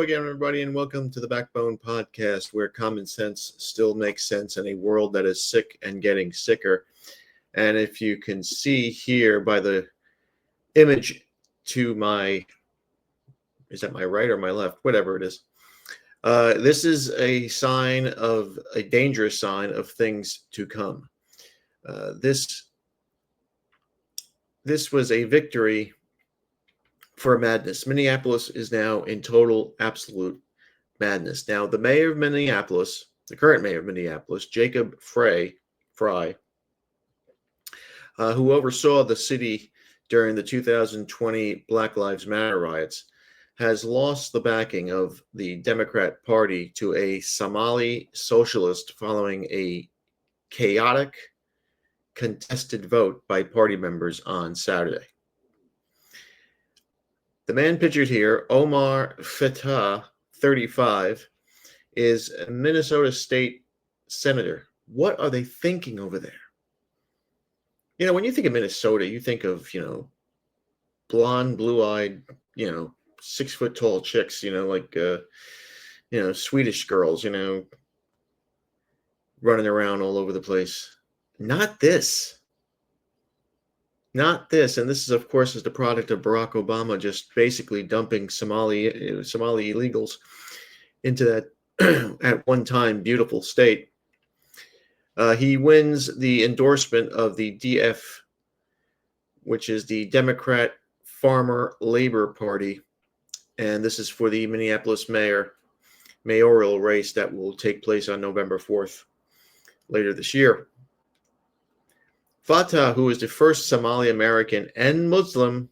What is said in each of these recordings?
again, everybody, and welcome to the Backbone Podcast, where common sense still makes sense in a world that is sick and getting sicker. And if you can see here by the image to is that my right or my left? Whatever it is. This is a dangerous sign of things to come. This was a victory for madness. Minneapolis is now in total, absolute madness. Now, the mayor of Minneapolis, the current mayor of Minneapolis, Jacob Frey, who oversaw the city during the 2020 Black Lives Matter riots, has lost the backing of the Democrat Party to a Somali socialist following a chaotic, contested vote by party members on Saturday. The man pictured here, Omar Fateh, 35, is a Minnesota state senator. What are they thinking over there? You know, when you think of Minnesota, you think of, blonde, blue-eyed, 6-foot-tall chicks, like, Swedish girls, running around all over the place. Not this. Not this. And this is, of course, is the product of Barack Obama just basically dumping Somali illegals into that at one time beautiful state. He wins the endorsement of the DF, which is the Democrat Farmer Labor Party. And this is for the Minneapolis mayoral race that will take place on November 4th, later this year. Fateh, who is the first Somali American and Muslim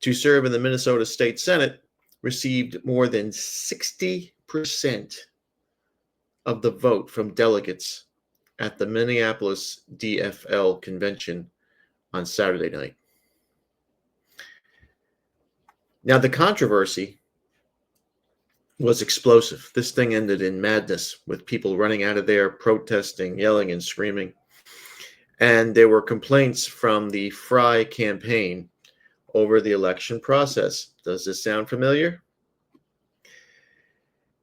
to serve in the Minnesota State Senate, received more than 60% of the vote from delegates at the Minneapolis DFL convention on Saturday night. Now, the controversy was explosive. This thing ended in madness with people running out of there, protesting, yelling, and screaming. And there were complaints from the Frey campaign over the election process. Does this sound familiar?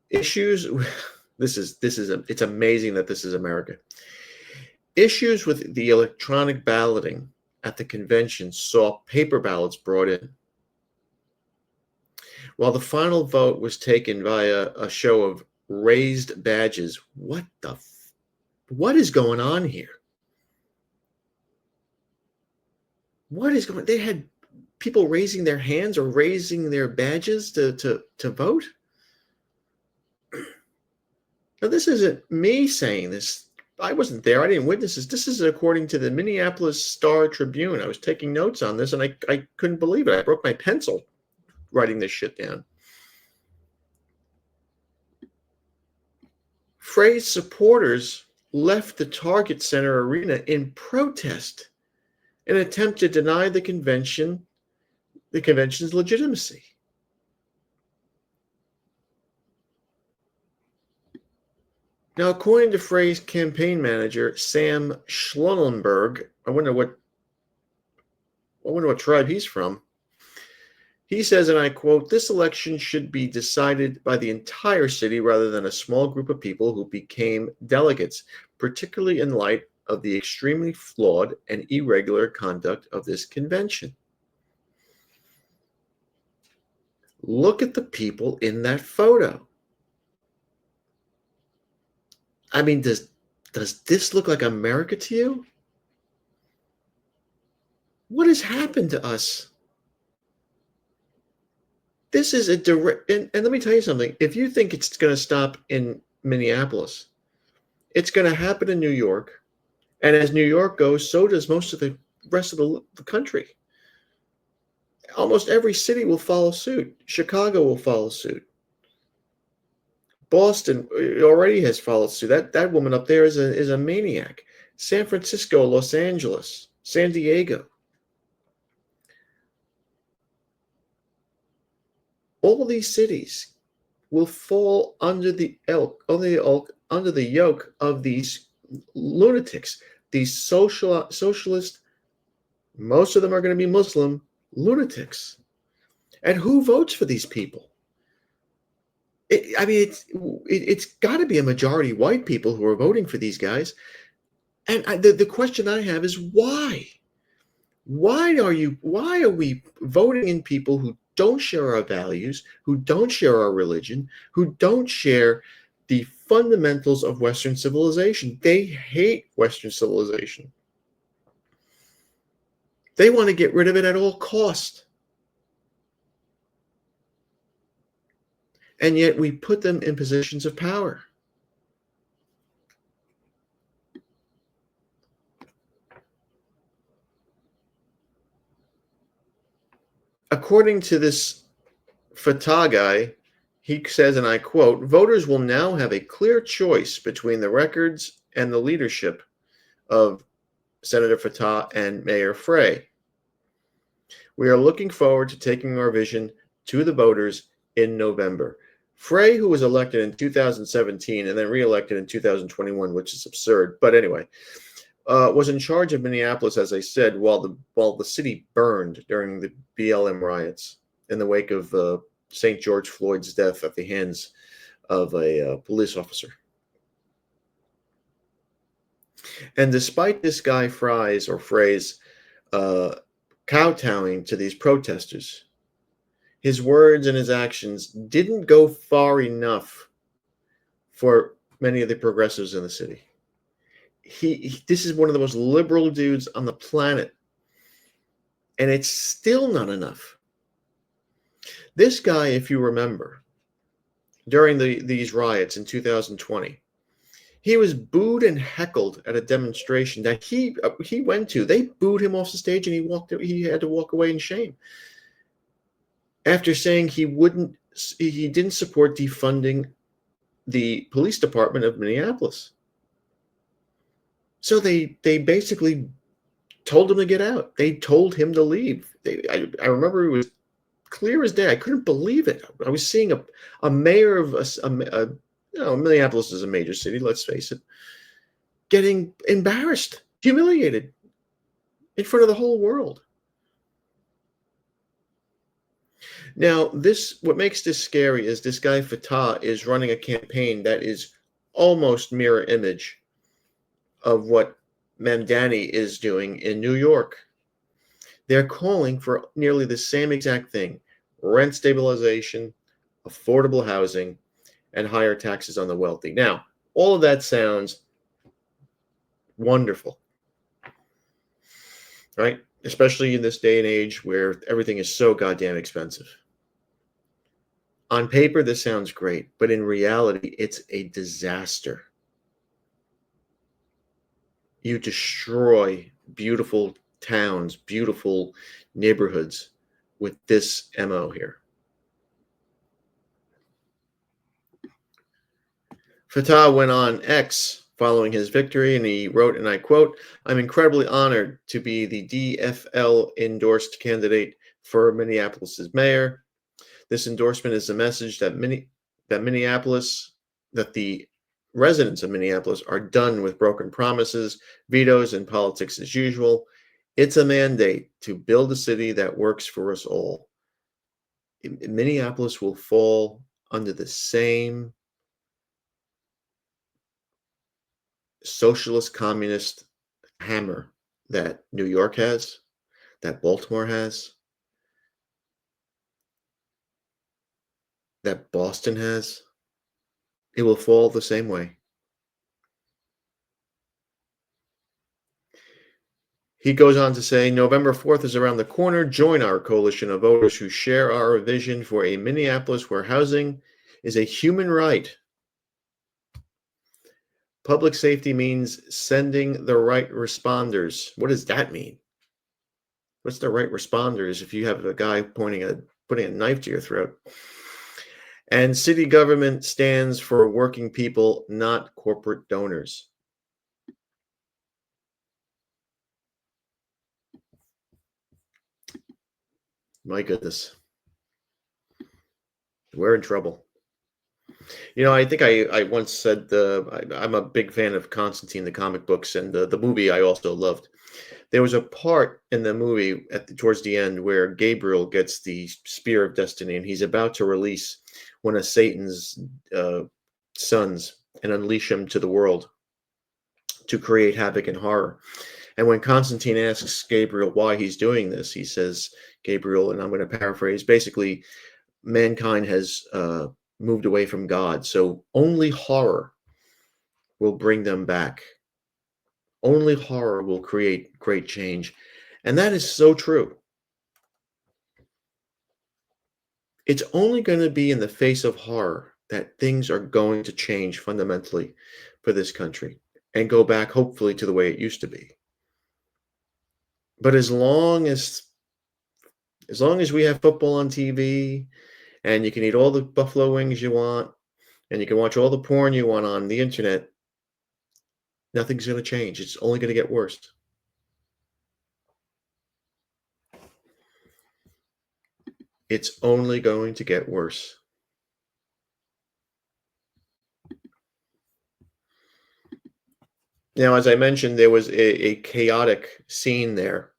It's amazing that this is America. Issues with the electronic balloting at the convention saw paper ballots brought in, while the final vote was taken via a show of raised badges. What is going on here? What is going on? They had people raising their hands or raising their badges to vote. Now, this isn't me saying this. I wasn't there. I didn't witness this. This is according to the Minneapolis Star-Tribune. I was taking notes on this, and I couldn't believe it. I broke my pencil writing this shit down. Frey's supporters left the Target Center arena in protest, an attempt to deny the convention's legitimacy. Now, according to Frey's campaign manager, Sam Schlellenberg, I wonder what tribe he's from. He says, and I quote, "This election should be decided by the entire city rather than a small group of people who became delegates, particularly in light of the extremely flawed and irregular conduct of this convention." Look at the people in that photo. I mean, does this look like America to you? What has happened to us? This is a direct, and let me tell you something. If you think it's going to stop in Minneapolis, it's going to happen in New York. And as New York goes, so does most of the rest of the country. Almost every city will follow suit. Chicago will follow suit. Boston already has followed suit. That woman up there is a maniac. San Francisco, Los Angeles, San Diego. All these cities will fall under the yoke of these lunatics, these socialist, most of them are going to be Muslim lunatics. And who votes for these people? I mean, it's got to be a majority white people who are voting for these guys. And the question I have is why? Why are we voting in people who don't share our values, who don't share our religion, who don't share the fundamentals of Western civilization? They hate Western civilization. They want to get rid of it at all cost. And yet we put them in positions of power. According to this Fateh guy, he says, and I quote, voters will now have a clear choice between the records and the leadership of Senator Fateh and Mayor Frey. We are looking forward to taking our vision to the voters in November. Frey, who was elected in 2017 and then reelected in 2021, which is absurd, but anyway, was in charge of Minneapolis, as I said, while the city burned during the BLM riots in the wake of St. George Floyd's death at the hands of a police officer. And despite this guy Frey's kowtowing to these protesters, his words and his actions didn't go far enough for many of the progressives in the city. This is one of the most liberal dudes on the planet, and it's still not enough. This guy, if you remember, during these riots in 2020, he was booed and heckled at a demonstration that he went to. They booed him off the stage, and he had to walk away in shame after saying he didn't support defunding the police department of Minneapolis. So they basically told him to get out. They told him to leave. I remember it was clear as day. I couldn't believe it. I was seeing a mayor of Minneapolis is a major city, let's face it, getting embarrassed, humiliated in front of the whole world. Now, what makes this scary is this guy Fateh is running a campaign that is almost mirror image of what Mamdani is doing in New York. They're calling for nearly the same exact thing: rent stabilization, affordable housing, and higher taxes on the wealthy. Now, all of that sounds wonderful, right? Especially in this day and age where everything is so goddamn expensive. On paper, this sounds great, but in reality, it's a disaster. You destroy beautiful towns, beautiful neighborhoods with this MO here. Fateh went on X following his victory, and he wrote, and I quote, "I'm incredibly honored to be the DFL endorsed candidate for Minneapolis's mayor. This endorsement is a message that the residents of Minneapolis are done with broken promises, vetoes, and politics as usual. It's a mandate to build a city that works for us all. Minneapolis will fall under the same socialist communist hammer that New York has, that Baltimore has, that Boston has. It will fall the same way." He goes on to say, November 4th is around the corner. Join our coalition of voters who share our vision for a Minneapolis where housing is a human right. Public safety means sending the right responders. What does that mean? What's the right responders if you have a guy putting a knife to your throat? And city government stands for working people, not corporate donors. My goodness. We're in trouble. I think I once said I'm a big fan of Constantine, the comic books, and the movie I also loved. There was a part in the movie towards the end where Gabriel gets the Spear of Destiny, and he's about to release one of Satan's uh, sons, and unleash him to the world to create havoc and horror. And when Constantine asks Gabriel why he's doing this, he says, Gabriel, and I'm going to paraphrase, basically, mankind has moved away from God. So only horror will bring them back. Only horror will create great change. And that is so true. It's only going to be in the face of horror that things are going to change fundamentally for this country and go back, hopefully, to the way it used to be. But as long as we have football on TV and you can eat all the buffalo wings you want and you can watch all the porn you want on the internet, nothing's going to change. It's only going to get worse. It's only going to get worse. Now, as I mentioned, there was a chaotic scene there.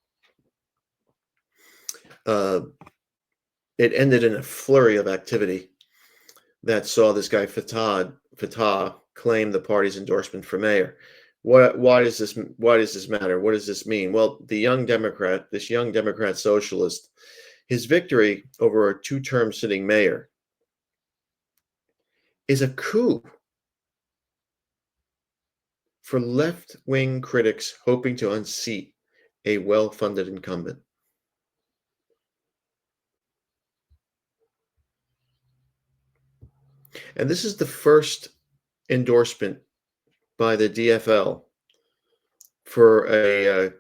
Uh, it ended in a flurry of activity that saw this guy Fatah claim the party's endorsement for mayor. Why does this matter? What does this mean? Well, this young Democrat socialist, his victory over a two-term sitting mayor is a coup for left-wing critics hoping to unseat a well-funded incumbent. And this is the first endorsement by the DFL for a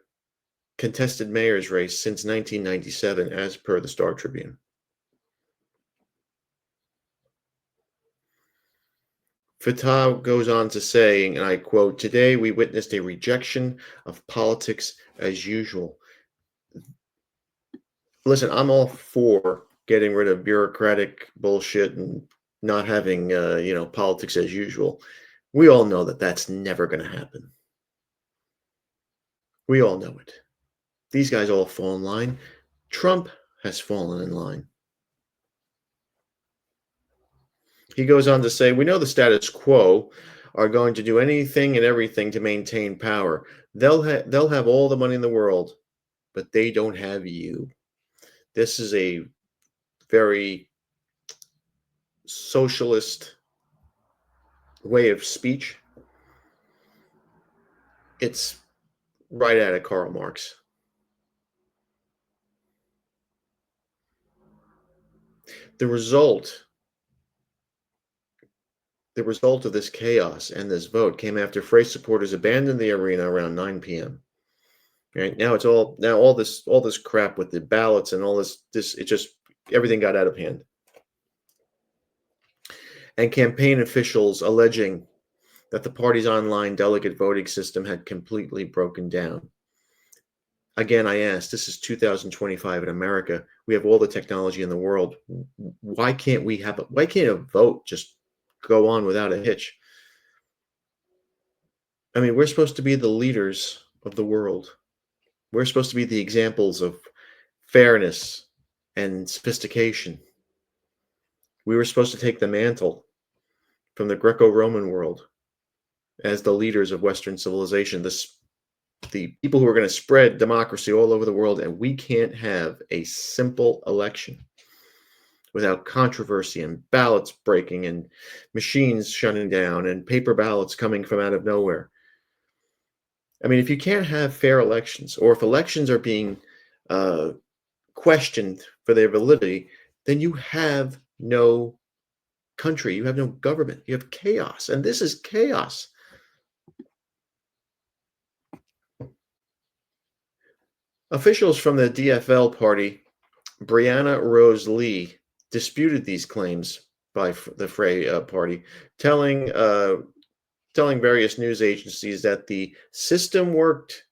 contested mayor's race since 1997, as per the Star Tribune. Fatah goes on to say, and I quote, "Today we witnessed a rejection of politics as usual." Listen, I'm all for getting rid of bureaucratic bullshit and not having, politics as usual. We all know that that's never going to happen. We all know it. These guys all fall in line. Trump has fallen in line. He goes on to say, "We know the status quo are going to do anything and everything to maintain power. They'll have all the money in the world, but they don't have you." This is a very socialist way of speech. It's right out of Karl Marx. The result the result of this chaos and this vote came after Frey supporters abandoned the arena around 9 p.m. Right now, all this crap with the ballots and all this it just everything got out of hand. And campaign officials alleging that the party's online delegate voting system had completely broken down. Again, I asked, this is 2025 in America. We have all the technology in the world. Why can't a vote just go on without a hitch? I mean, we're supposed to be the leaders of the world. We're supposed to be the examples of fairness and sophistication. We were supposed to take the mantle from the Greco-Roman world as the leaders of Western civilization, the people who are going to spread democracy all over the world, and we can't have a simple election without controversy and ballots breaking and machines shutting down and paper ballots coming from out of nowhere. I mean, if you can't have fair elections, or if elections are being questioned for their validity, then you have no country, you have no government, you have chaos, and this is chaos. Officials from the DFL Party, Brianna Rose Lee, disputed these claims by the Frey Party, telling various news agencies that the system worked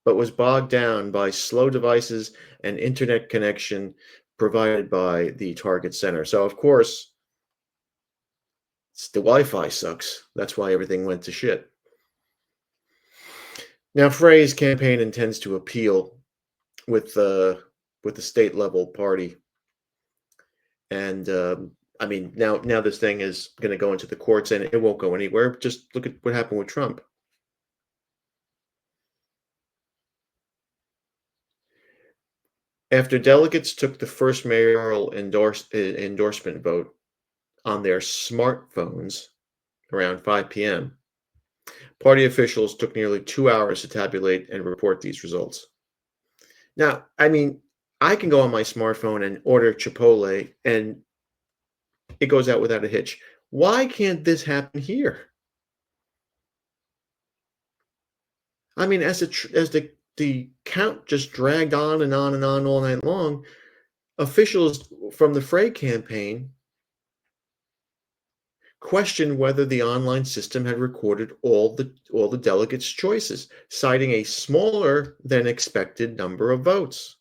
but was bogged down by slow devices and internet connection provided by the target center. So, of course, the Wi-Fi sucks. That's why everything went to shit. Now, Frey's campaign intends to appeal with the state level party, and I mean, now this thing is going to go into the courts and it won't go anywhere. Just look at what happened with Trump. After delegates took the first mayoral endorsement vote on their smartphones around 5 p.m., party officials took nearly 2 hours to tabulate and report these results. Now, I mean, I can go on my smartphone and order Chipotle and it goes out without a hitch. Why can't this happen here? I mean, as the count just dragged on and on and on all night long, officials from the Frey campaign questioned whether the online system had recorded all the delegates' choices, citing a smaller than expected number of votes.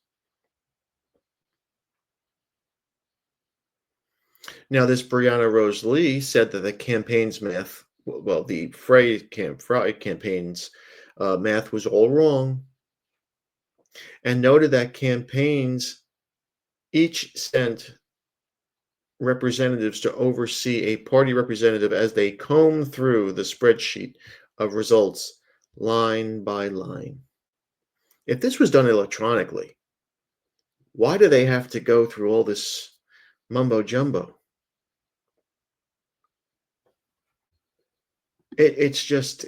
Now, this Brianna Rose Lee said that the campaign's math, well, the Frey campaign's math was all wrong, and noted that campaigns each sent representatives to oversee a party representative as they comb through the spreadsheet of results line by line. If this was done electronically, why do they have to go through all this mumbo jumbo? It just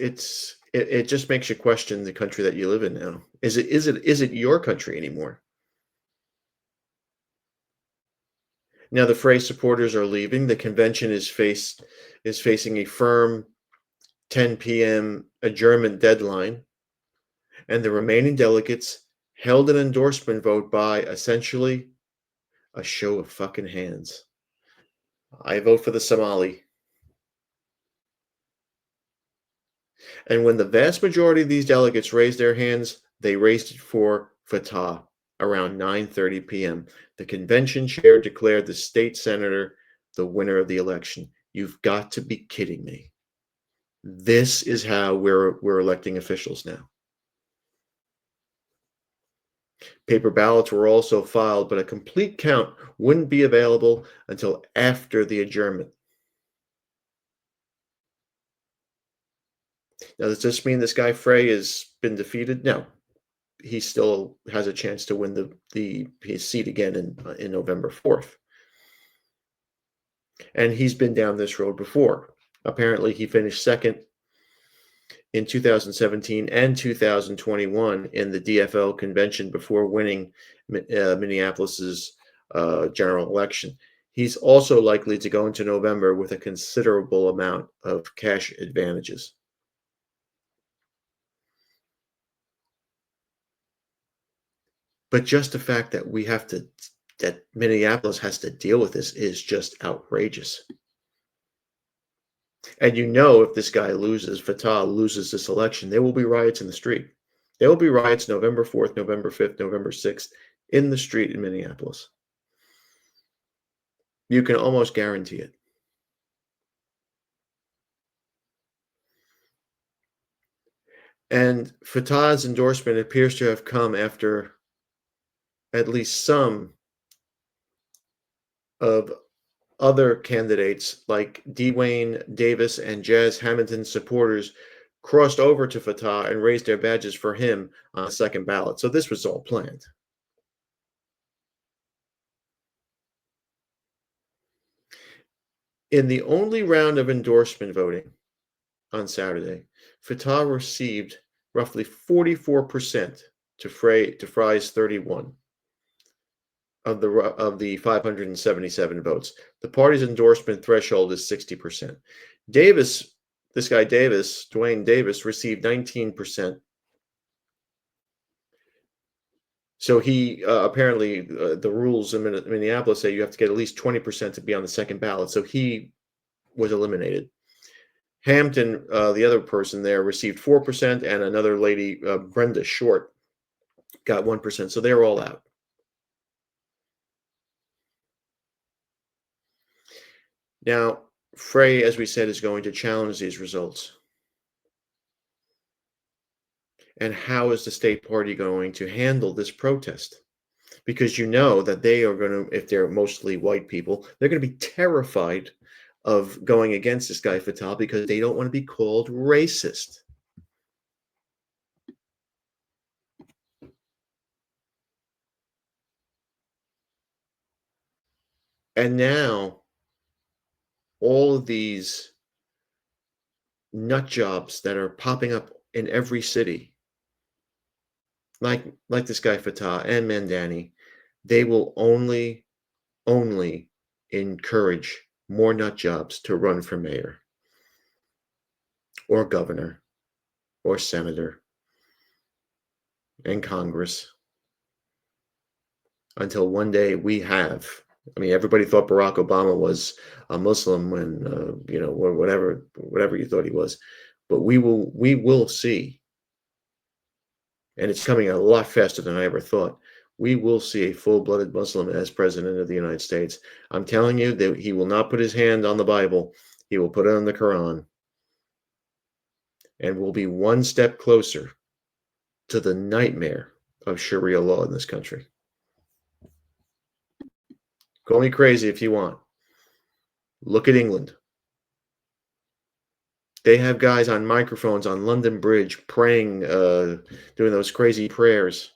makes you question the country that you live in now. Is it your country anymore? Now the Frey supporters are leaving. The convention is facing a firm 10 p.m. adjournment deadline, and the remaining delegates held an endorsement vote by essentially a show of fucking hands. I vote for the Somali. And when the vast majority of these delegates raised their hands, they raised it for Fatah around 9:30 p.m. The convention chair declared the state senator the winner of the election. You've got to be kidding me. This is how we're electing officials now. Paper ballots were also filed, but a complete count wouldn't be available until after the adjournment. Now, does this mean this guy Frey has been defeated? No. He still has a chance to win his seat again in November 4th. And he's been down this road before. Apparently, he finished second in 2017 and 2021 in the DFL convention before winning Minneapolis's general election. He's also likely to go into November with a considerable amount of cash advantages. But just the fact that that Minneapolis has to deal with this is just outrageous. And if this guy loses, Fatah loses this election, there will be riots in the street. There will be riots November 4th, November 5th, November 6th in the street in Minneapolis. You can almost guarantee it. And Fatah's endorsement appears to have come after at least some of other candidates like Dwayne Davis and Jazz Hamilton supporters crossed over to Fatah and raised their badges for him on the second ballot. So this was all planned. In the only round of endorsement voting on Saturday, Fatah received roughly 44% to Frey's 31 of the 577 votes. The party's endorsement threshold is 60%. Dwayne Davis, received 19%. So he apparently the rules in Minneapolis say you have to get at least 20% to be on the second ballot. So he was eliminated. Hampton, the other person there, received 4%, and another lady, Brenda Short, got 1%. So they're all out. Now, Frey, as we said, is going to challenge these results. And how is the state party going to handle this protest? because you know that they are going to, if they're mostly white people, they're going to be terrified of going against this guy Fatah because they don't want to be called racist. And now all of these nut jobs that are popping up in every city, like this guy Fatah and Mandani, they will only encourage more nut jobs to run for mayor or governor or senator and Congress until one day we have. I mean, everybody thought Barack Obama was a Muslim when, or whatever you thought he was, but we will see, and it's coming a lot faster than I ever thought. We will see a full-blooded Muslim as president of the United States. I'm telling you that he will not put his hand on the Bible. He will put it on the Quran, and we'll be one step closer to the nightmare of Sharia law in this country. Call me crazy if you want. Look at England. They have guys on microphones on London Bridge praying, doing those crazy prayers.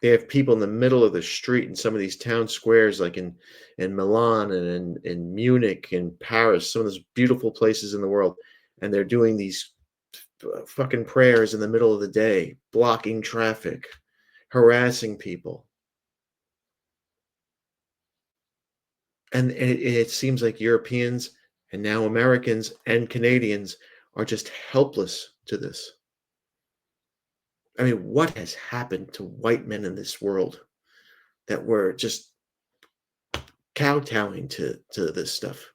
They have people in the middle of the street in some of these town squares, like in Milan and in Munich and Paris, some of those beautiful places in the world, and they're doing these fucking prayers in the middle of the day, blocking traffic, harassing people. And it seems like Europeans and now Americans and Canadians are just helpless to this. I mean, what has happened to white men in this world that we're just kowtowing to this stuff?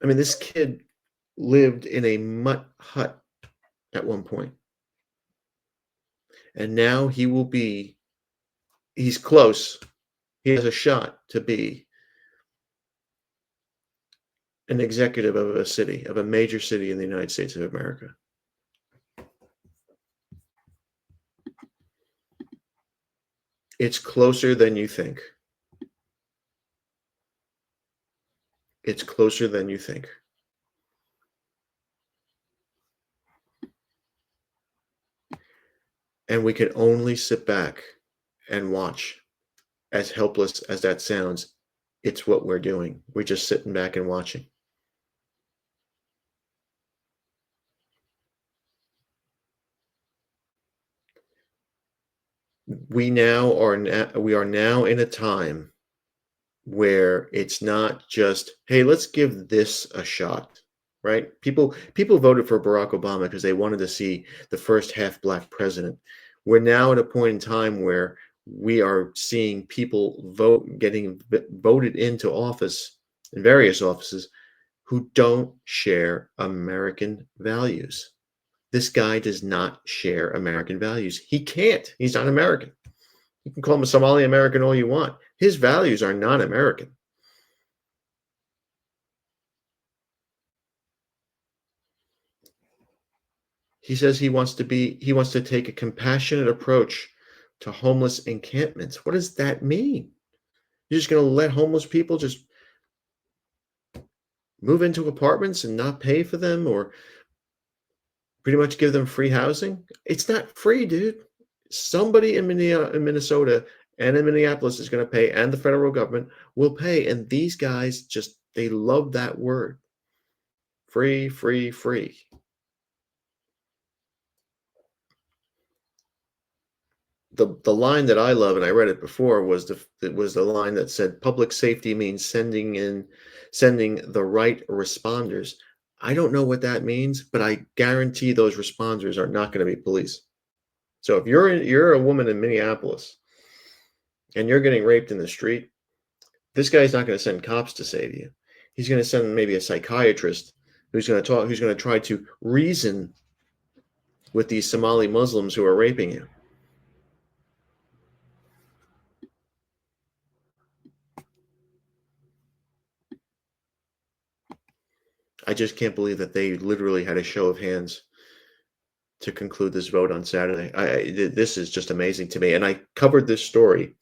I mean, this kid lived in a mutt hut at one point, and now he's close. He has a shot to be an executive of a major city in the United States of America. It's closer than you think. It's closer than you think. And we can only sit back and watch. As helpless as that sounds, it's what we're doing. We're just sitting back and watching. We are now in a time where it's not just, hey, let's give this a shot, right? People voted for Barack Obama because they wanted to see the first half black president. We're now at a point in time where we are seeing people getting voted into office in various offices who don't share American values. This guy does not share American values. He can't. He's not American. You can call him a Somali American all you want. His values are not American. He says he wants to take a compassionate approach to homeless encampments. What does that mean? You're just going to let homeless people just move into apartments and not pay for them, or pretty much give them free housing? It's not free, dude. Somebody in Minnesota and in Minneapolis is going to pay, and the federal government will pay. And these guys they love that word. Free, free, free. The line that I love, and I read it before, was the line that said public safety means sending the right responders. I don't know what that means, but I guarantee those responders are not going to be police. So if you're a woman in Minneapolis and you're getting raped in the street, this guy's not going to send cops to save you. He's going to send maybe a psychiatrist who's going to try to reason with these Somali Muslims who are raping you. I just can't believe that they literally had a show of hands to conclude this vote on Saturday. This is just amazing to me, and I covered this story.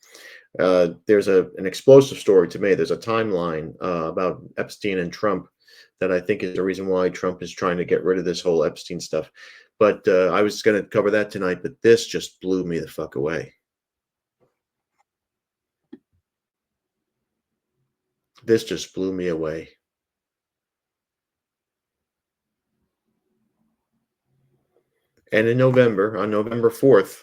There's an explosive story to me. There's a timeline about Epstein and Trump that I think is the reason why Trump is trying to get rid of this whole Epstein stuff. But I was going to cover that tonight, but this just blew me the fuck away. This just blew me away. And in November, on November 4th,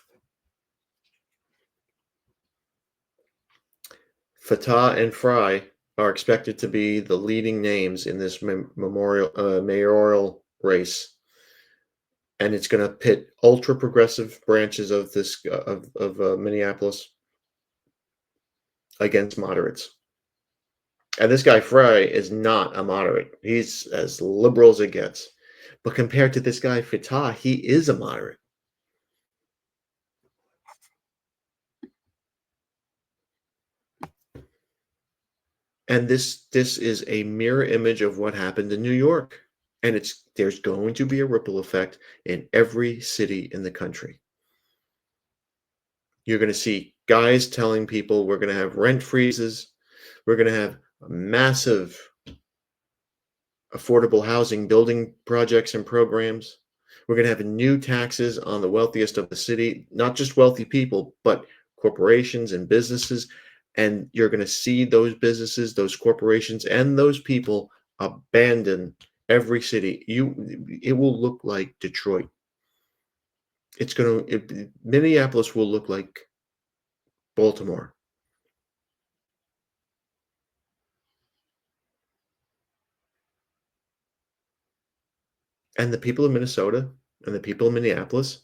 Fateh and Fry are expected to be the leading names in this mayoral race, and it's going to pit ultra progressive branches of this of Minneapolis against moderates. And this guy Fry is not a moderate; he's as liberal as it gets. But compared to this guy Fateh, he is a moderate. And this is a mirror image of what happened in New York. And there's going to be a ripple effect in every city in the country. You're going to see guys telling people we're going to have rent freezes, we're going to have massive affordable housing building projects and programs. We're going to have new taxes on the wealthiest of the city, not just wealthy people, but corporations and businesses. And you're going to see those businesses, those corporations, and those people abandon every city. It will look like Detroit. Minneapolis will look like Baltimore. And the people of Minnesota and the people of Minneapolis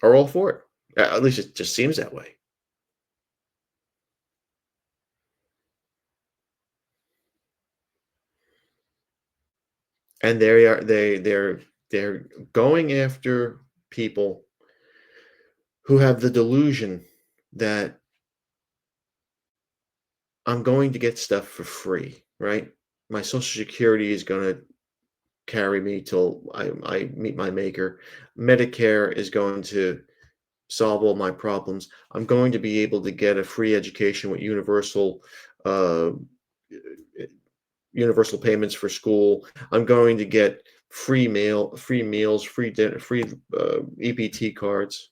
are all for it. At least it just seems that way. And they're going after people who have the delusion that I'm going to get stuff for free, right? My Social Security is going to carry me till I meet my maker. Medicare is going to solve all my problems. I'm going to be able to get a free education with uh, universal payments for school. I'm going to get free meals, free dinner, free EBT cards.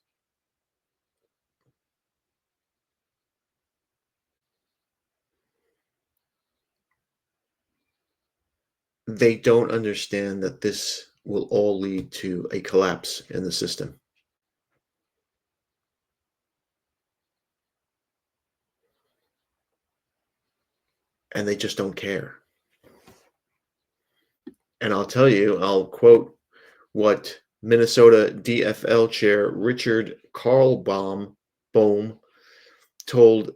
They don't understand that this will all lead to a collapse in the system. And they just don't care. And I'll quote what Minnesota DFL chair Richard Carlbaum told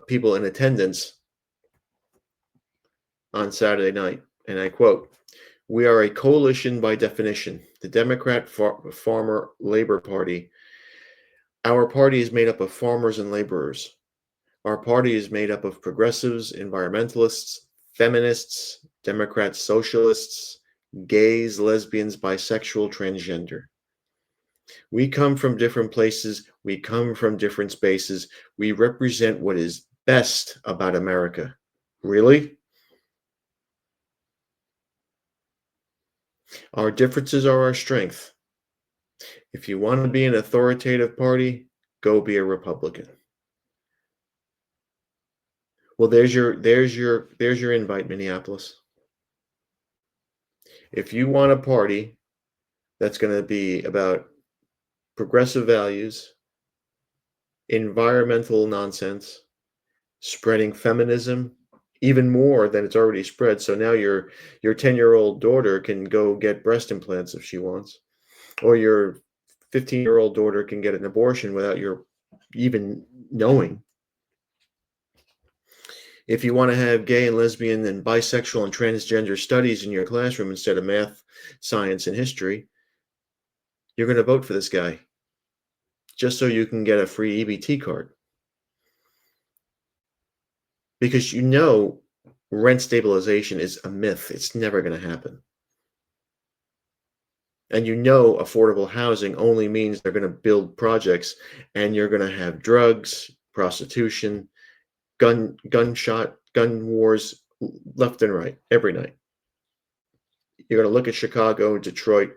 people in attendance on Saturday night. And I quote, "We are a coalition by definition, the Democrat Farmer Labor Party. Our party is made up of farmers and laborers. Our party is made up of progressives, environmentalists, feminists, Democrats, socialists, gays, lesbians, bisexual, transgender. We come from different places. We come from different spaces. We represent what is best about America." Really? Our differences are our strength. If you want to be an authoritative party, go be a Republican. Well, there's your invite, Minneapolis. If you want a party that's going to be about progressive values, environmental nonsense, spreading feminism even more than it's already spread. So now your 10-year-old daughter can go get breast implants if she wants, or your 15-year-old daughter can get an abortion without your even knowing. If you want to have gay and lesbian and bisexual and transgender studies in your classroom instead of math, science, and history, you're going to vote for this guy just so you can get a free EBT card. Because rent stabilization is a myth. It's never going to happen. And affordable housing only means they're going to build projects, and you're going to have drugs, prostitution, gun wars left and right every night. You're going to look at Chicago and Detroit,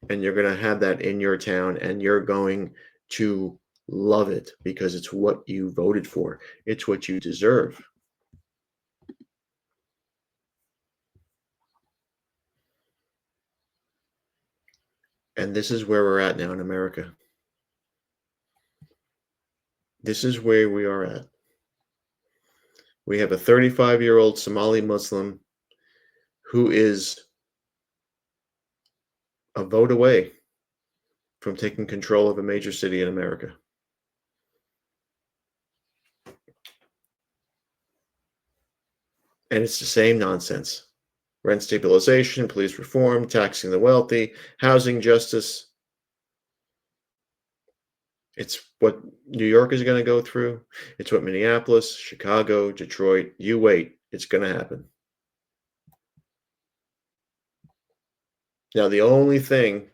and you're going to have that in your town, and you're going to love it because it's what you voted for. It's what you deserve. And this is where we're at now in America. This is where we are at. We have a 35-year-old Somali Muslim who is a vote away from taking control of a major city in America. And it's the same nonsense. Rent stabilization, police reform, taxing the wealthy, housing justice. It's what New York is going to go through. It's what Minneapolis, Chicago, Detroit, you wait. It's going to happen. Now, the only thing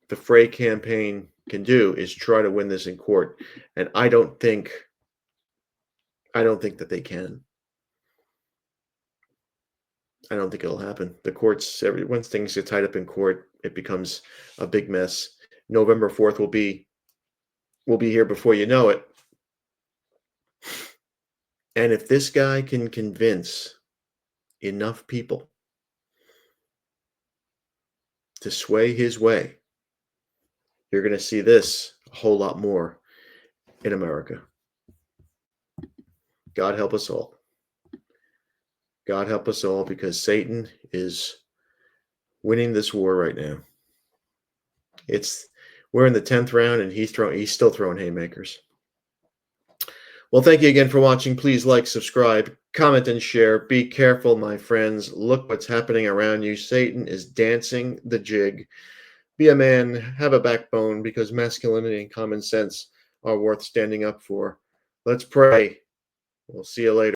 the Frey campaign can do is try to win this in court. And I don't think that they can. I don't think it'll happen. The courts, once things get tied up in court, it becomes a big mess. November 4th will be here before you know it. And if this guy can convince enough people to sway his way, you're going to see this a whole lot more in America. God help us all. God help us all, because Satan is winning this war right now. We're in the 10th round, and he's still throwing haymakers. Well, thank you again for watching. Please like, subscribe, comment, and share. Be careful, my friends. Look what's happening around you. Satan is dancing the jig. Be a man, have a backbone, because masculinity and common sense are worth standing up for. Let's pray. We'll see you later.